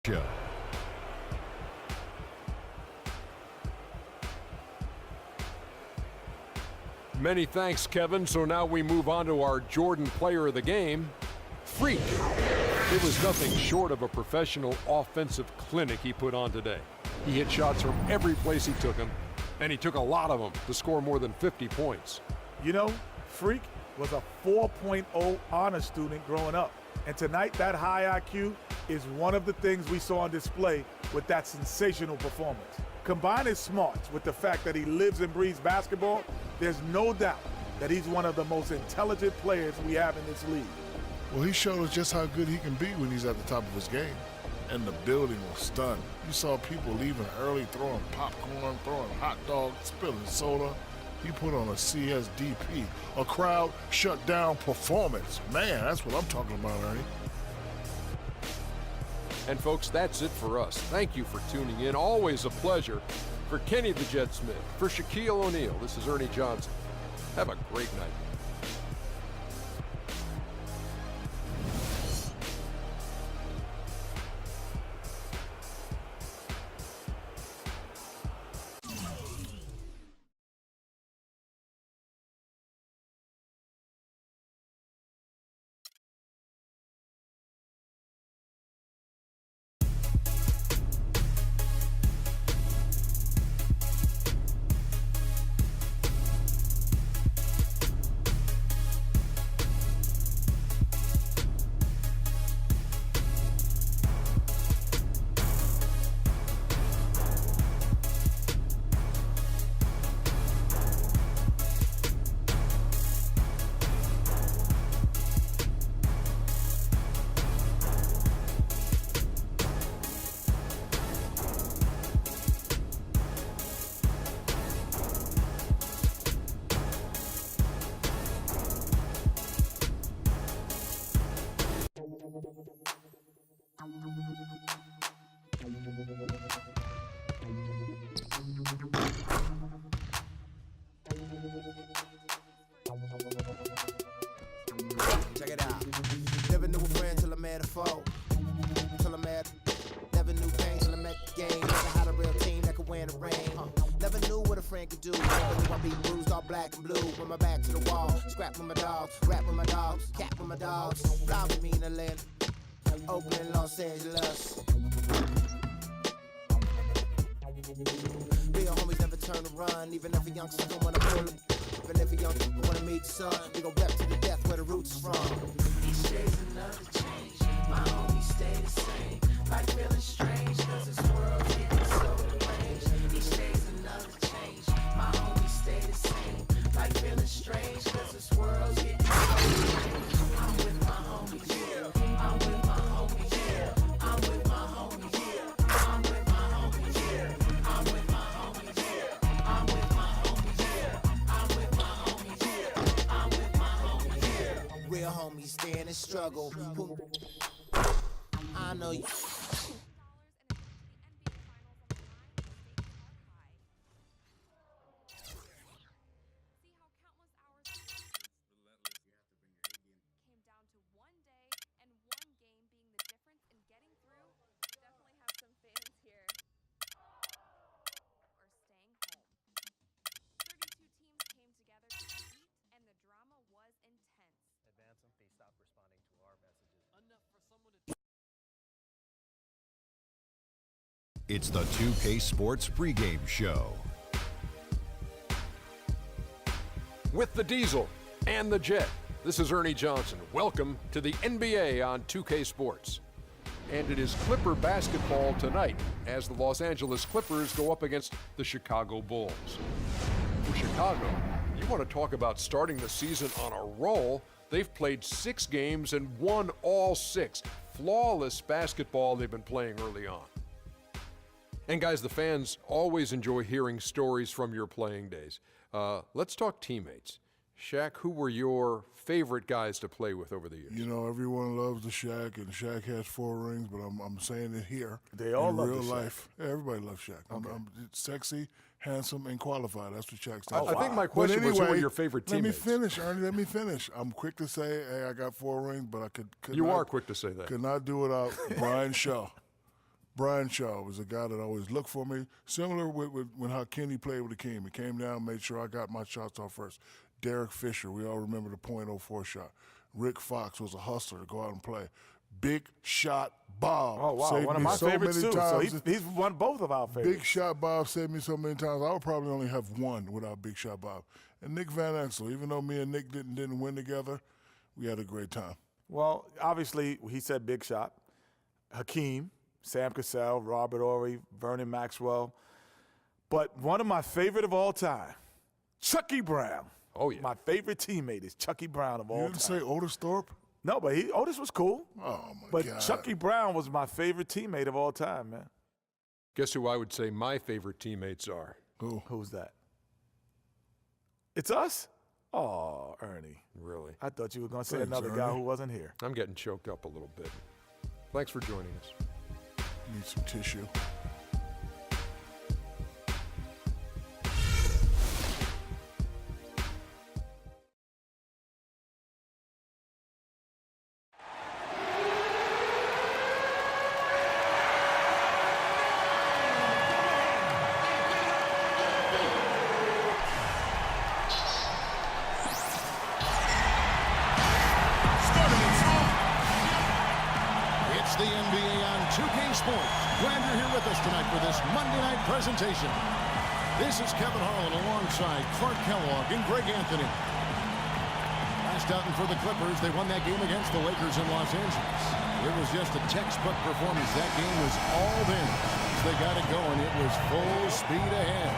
Show. Many thanks, Kevin. So now we move on to our Jordan Player of the Game, Freak. It was nothing short of a professional offensive clinic he put on today. He hit shots from every place he took them, and he took a lot of them to score more than 50 points. You know, Freak was a 4.0 honor student growing up. And tonight, that high IQ is one of the things we saw on display with that sensational performance. Combine his smarts with the fact that he lives and breathes basketball, there's no doubt that he's one of the most intelligent players we have in this league. Well, he showed us just how good he can be when he's at the top of his game. And the building was stunned. You saw people leaving early, throwing popcorn, throwing hot dogs, spilling soda. He put on a CSDP, a crowd shut down performance. Man, that's what I'm talking about, Ernie. And folks, that's it for us. Thank you for tuning in. Always a pleasure. For Kenny the Jet Smith, for Shaquille O'Neal, this is Ernie Johnson. Have a great night. Check it out. Never knew a friend till I met a foe. Till I met, never knew pain till I met the game. Never had a real team that could win the rain. Never knew what a friend could do. Never knew I'd be bruised all black and blue. With my back to the wall, scrap with my dogs, rap with my dogs, cat with my dogs. Fly with me in Atlanta, Oakland, Los Angeles. Real homies never turn to run, even if a youngster don't wanna pull them. Even if a young people wanna meet the sun, we gon' rep to the death where the roots is from. Each day's another change, my homies stay the same. Like feeling strange, cause this world getting so deranged. Each day's another change, my homies stay the same. Like feeling strange, cause this world's getting so deranged. I'm with my homies, yeah. I'm with my homies, yeah. I'm with my homies, yeah. I'm with my homies, yeah. I'm with my homies, yeah. I'm with my homies, yeah. I'm with my homies, yeah. I'm with my homies, yeah. Real homies stand and struggle. I know you. Came down to one day and one game being the difference in getting through. Definitely have some fans here. Or staying home. 32 teams came together to compete, and the drama was intense. Advance them. They stopped responding to our messages. Enough for someone to. It's the 2K Sports pregame show. With the Diesel and the Jet, this is Ernie Johnson. Welcome to the NBA on 2K Sports. And it is Clipper basketball tonight as the Los Angeles Clippers go up against the Chicago Bulls. For Chicago, you want to talk about starting the season on a roll. They've played 6 games and won all 6. Flawless basketball they've been playing early on. And guys, the fans always enjoy hearing stories from your playing days. Let's talk teammates. Shaq, who were your favorite guys to play with over the years? You know, everyone loves the Shaq, and Shaq has 4 rings, but I'm saying it here. They all in love real the Shaq. life. Everybody loves Shaq. Okay. I'm sexy, handsome, and qualified. That's what Shaq stands I for. think my But question was who were anyway, your favorite Let me teammates? finish, Ernie. Let me finish. I'm quick to say, hey, I got 4 rings, but I could You not, are quick to say that. could not do without Brian Shaw. Brian Shaw was a guy that always looked for me, similar with when how Kenny played with Akeem. He came down, made sure I got my shots off first. Derek Fisher, we all remember the .04 shot. Rick Fox was a hustler to go out and play. Big Shot Bob. Oh, wow. Saved One of me my so favorites, many too. times. So he's won both of our favorites. Big Shot Bob saved me so many times. I would probably only have one without Big Shot Bob. And Nick Van Exel, even though me and Nick didn't win together, we had a great time. Well, obviously, he said Big Shot. Hakeem, Sam Cassell, Robert Horry, Vernon Maxwell. But one of my favorite of all time, Chucky Brown. Oh, yeah. My favorite teammate is Chucky Brown of all You time. didn't say Otis Thorpe? No, but Otis was cool. Oh, my But God. Chucky Brown was my favorite teammate of all time, man. Guess who I would say my favorite teammates are? Who? Who's that? It's us? Oh, Ernie. Really? I thought you were going to say Thanks, another guy Ernie. who wasn't here. I'm getting choked up a little bit. Thanks for joining us. Need some tissue. It's the NBA on 2K Sports. Glad you're here with us tonight for this Monday night presentation. This is Kevin Harlan alongside Clark Kellogg and Greg Anthony. Last outing for the Clippers, they won that game against the Lakers in Los Angeles. It was just a textbook performance. That game was all in. They got it going. It was full speed ahead.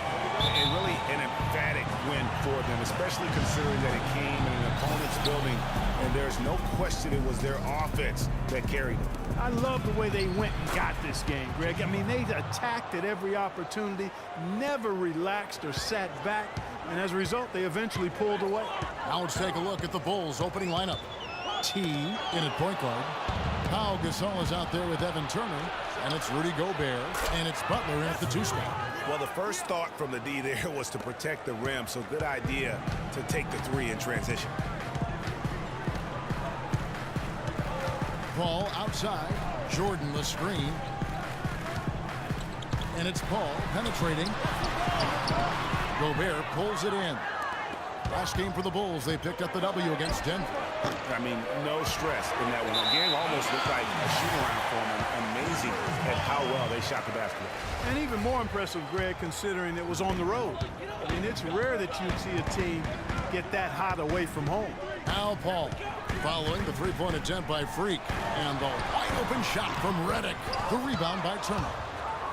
And really an emphatic win for them, especially considering that it came in an opponent's building, and there's no question it was their offense that carried them. I love the way they went and got this game, Greg. I mean, they attacked at every opportunity, never relaxed or sat back, and as a result, they eventually pulled away. Now let's take a look at the Bulls' opening lineup. T in at point guard. Pau Gasol is out there with Evan Turner, and it's Rudy Gobert, and it's Butler at the 2 spot. Well, the first thought from the D there was to protect the rim, so good idea to take the 3 in transition. Paul outside. Jordan the screen. And it's Paul penetrating. Gobert pulls it in. Last game for the Bulls, they picked up the W against Denver. I mean, no stress in that one. The game almost looked like a shoot-around for them. Amazing at how well they shot the basketball. And even more impressive, Greg, considering it was on the road. I mean, it's rare that you'd see a team get that hot away from home. Now Paul following the three-point attempt by Freak. And the wide-open shot from Redick. The rebound by Turner.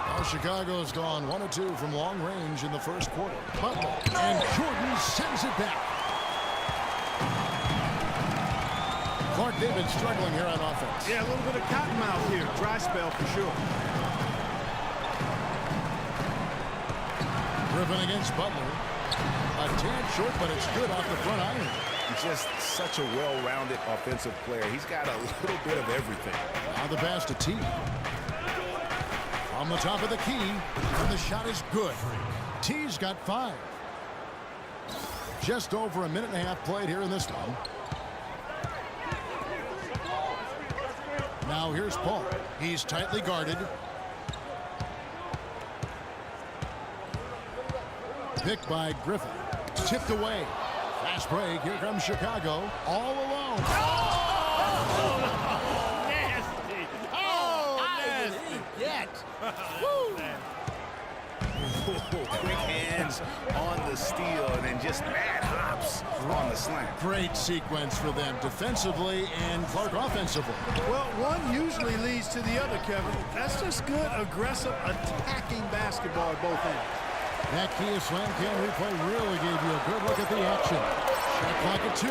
Now Chicago's gone 1 of 2 from long range in the first quarter. Butler and Jordan sends it back. Clark David struggling here on offense. Yeah, a little bit of cottonmouth here. Dry spell for sure. Griffin against Butler. A tad short, but it's good off the front iron. Just such a well-rounded offensive player. He's got a little bit of everything. Now the pass to T. On the top of the key, and the shot is good. T's got 5. Just over a minute and a half played here in this one. Now here's Paul. He's tightly guarded. Picked by Griffin. Tipped away. Fast break. Here comes Chicago. All alone. Oh, nasty. Oh, nasty. Yet. Quick hands on the steal and then just mad hops on the slant. Great sequence for them defensively and Clark offensively. Well, one usually leads to the other, Kevin. That's just good, aggressive, attacking basketball at both ends. That Kia Slam Cam replay really gave you a good look at the action. Shot clock at 2.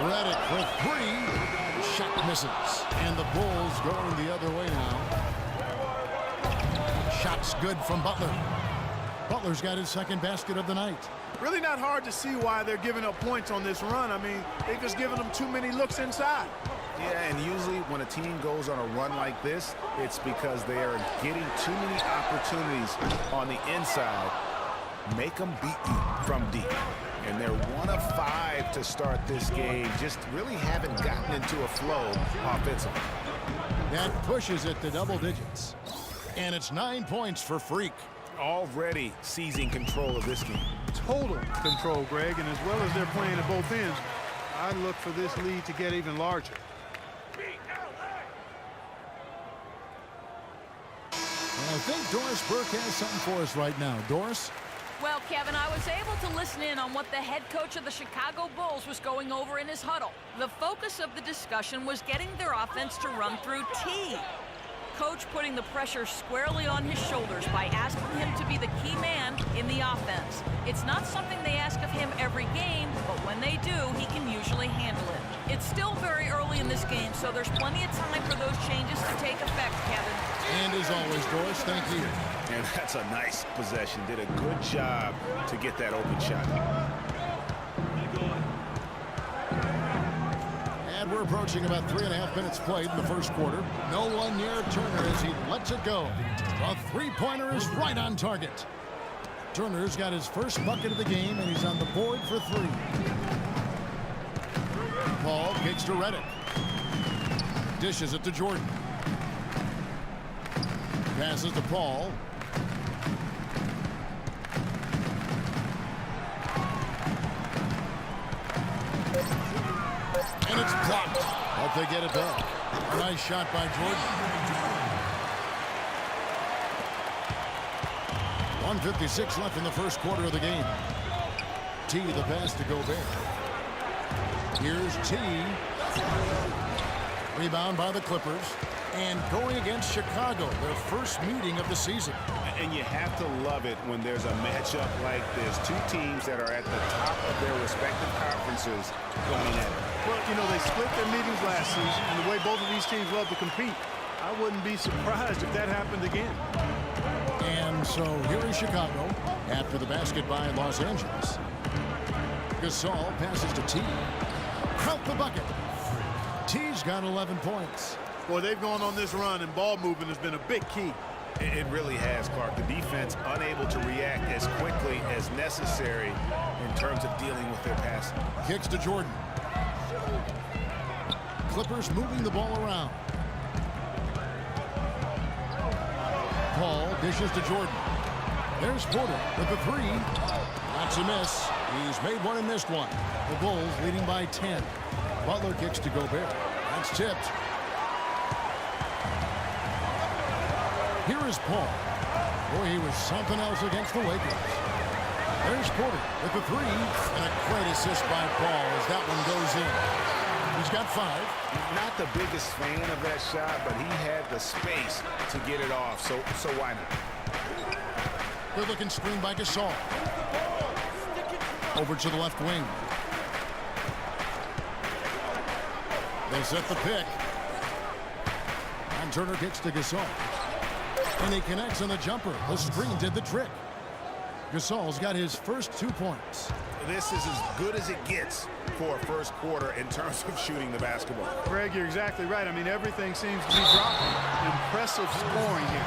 Redick for 3. Shot misses. And the Bulls going the other way now. Shot's good from Butler. Butler's got his second basket of the night. Really not hard to see why they're giving up points on this run. I mean, they've just given them too many looks inside. Yeah, and usually when a team goes on a run like this, it's because they are getting too many opportunities on the inside. Make them beat you from deep. And they're 1 of 5 to start this game. Just really haven't gotten into a flow offensively. That pushes it to double digits. And it's 9 points for Freak. Already seizing control of this game. Total control, Greg, and as well as they're playing at both ends, I look for this lead to get even larger. I think Doris Burke has something for us right now. Doris? Well, Kevin, I was able to listen in on what the head coach of the Chicago Bulls was going over in his huddle. The focus of the discussion was getting their offense to run through T. Coach putting the pressure squarely on his shoulders by asking him to be the key man in the offense. It's not something they ask of him every game, but when they do, he can usually handle it. It's still very early in this game, so there's plenty of time for those changes to take effect, Kevin. And as always, Doris, thank you. And that's a nice possession. Did a good job to get that open shot. And we're approaching about 3.5 minutes played in the first quarter. No one near Turner as he lets it go. The three-pointer is right on target. Turner's got his first bucket of the game, and he's on the board for 3. Paul kicks to Redick. Dishes it to Jordan. Passes to Paul. And it's blocked. Hope they get it back. A nice shot by Jordan. 1:56 left in the first quarter of the game. T, the pass to Gobert. Here's T. Rebound by the Clippers. And going against Chicago, their first meeting of the season. And you have to love it when there's a matchup like this. Two teams that are at the top of their respective conferences going at it. Well, you know, they split their meetings last season, and the way both of these teams love to compete, I wouldn't be surprised if that happened again. And so here is Chicago after the basket by Los Angeles. Gasol passes to T. Out the bucket. T's got 11 points. Boy, they've gone on this run, and ball movement has been a big key. It really has, Clark. The defense unable to react as quickly as necessary in terms of dealing with their passing. Kicks to Jordan. Clippers moving the ball around. Paul dishes to Jordan. There's Porter with the 3. That's a miss. He's made one and missed one. The Bulls leading by 10. Butler kicks to Gobert. That's tipped. Here is Paul. Boy, he was something else against the Lakers. There's Porter with the 3. And a great assist by Paul as that one goes in. He's got 5. Not the biggest fan of that shot, but he had the space to get it off, so why not? Good looking screen by Gasol. Over to the left wing. They set the pick. And Turner kicks to Gasol. And he connects on the jumper. The screen did the trick. Gasol's got his first 2 points. This is as good as it gets for a first quarter in terms of shooting the basketball. Greg, you're exactly right. I mean, everything seems to be dropping. Impressive scoring here.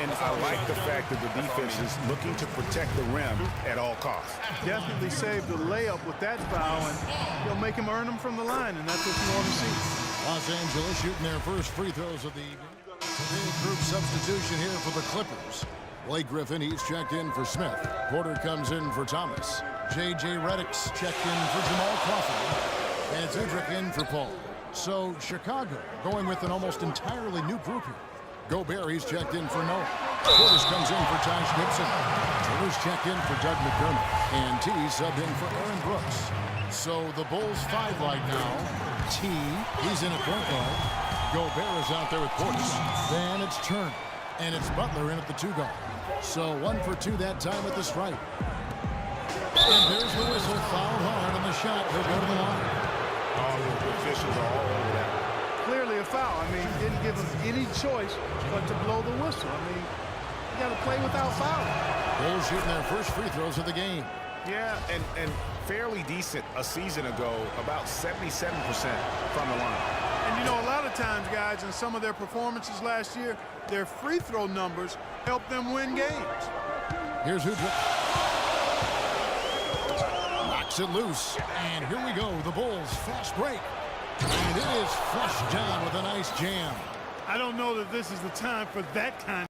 And I like the fact that the defense is looking to protect the rim at all costs. Definitely saved the layup with that foul, and he'll make him earn them from the line, and that's what you want to see. Los Angeles shooting their first free throws of the evening. Big group substitution here for the Clippers. Blake Griffin, he's checked in for Smith. Porter comes in for Thomas. J.J. Redick's checked in for Jamal Crawford. And Zudrick in for Paul. So Chicago going with an almost entirely new group here. Gobert, he's checked in for Noah. Portis comes in for Taj Gibson. Turner's checked in for Doug McDermott. And T subbed in for Aaron Brooks. So the Bulls 5 right now. T, he's in at point guard. Gobert is out there with Portis. Then it's Turner. And it's Butler in at the 2 guard. So 1 for 2 that time at the stripe. And there's the whistle. Fouled hard on the shot. He'll go to the line. Oh, the officials are all over that. Clearly a foul. I mean, didn't give him any choice but to blow the whistle. I mean, you got to play without fouling. Bulls shooting their first free throws of the game. Yeah, and fairly decent a season ago, about 77% from the line. And you know, a lot of times, guys, in some of their performances last year, their free throw numbers helped them win games. Here's Zudrick. Knocks it loose. And here we go. The Bulls fast break. And it is flushed down with a nice jam. I don't know that this is the time for that kind